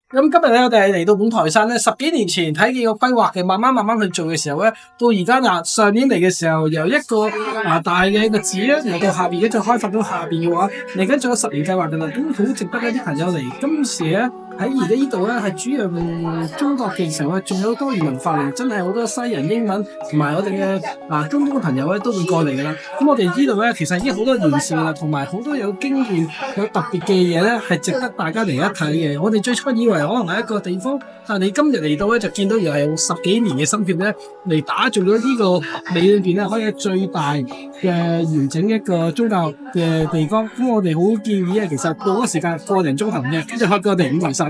咁今日咧，我哋係嚟到五台山咧，十幾年前睇見個規劃嘅，慢慢去做嘅時候咧，到而家嗱上年嚟嘅時候，由一個大嘅一個址咧嚟到下邊，而家再開發到下邊嘅話，嚟緊仲有10年計劃㗎啦，咁好值得一啲朋友嚟。今時咧喺而家呢度咧係主要中國嘅時候咧，仲有多元文化嚟，真係好多西人英文同埋我哋嘅中東嘅朋友咧都會過嚟㗎啦。咁我哋呢度咧其實已經好多完善啦，同埋好多有經驗、有特別嘅嘢咧係值得大家嚟一睇嘅。我哋最初以為可能係一個地方，但係你今日嚟到咧就見到又係用10幾年嘅心血咧嚟打造咗呢個里裏邊咧可以最大嘅完整一個宗教嘅地方。咁我哋好建議咧，其實到嗰個時間個人中行嘅，跟住開過我哋五台山。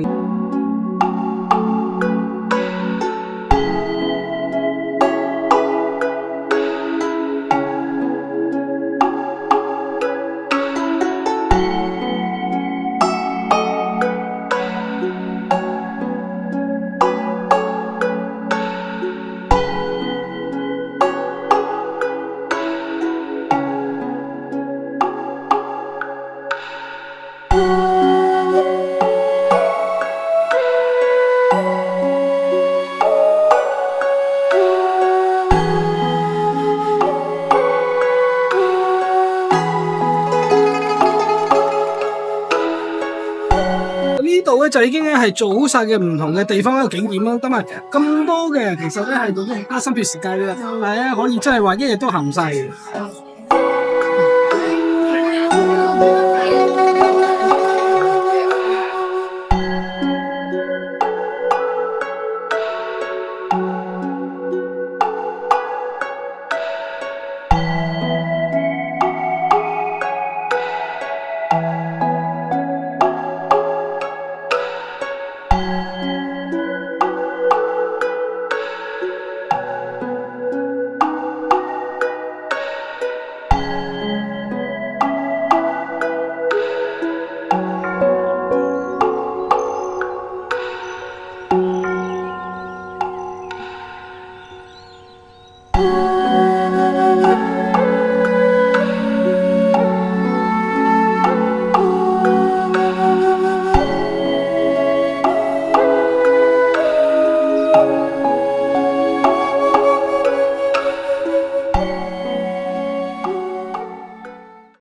呢度咧就已經咧係做好晒嘅唔同嘅地方一個景點啦，咁啊咁多嘅，其實咧係用咗好多心血時間嘅，但係咧可以真係話一日都行唔晒嘅。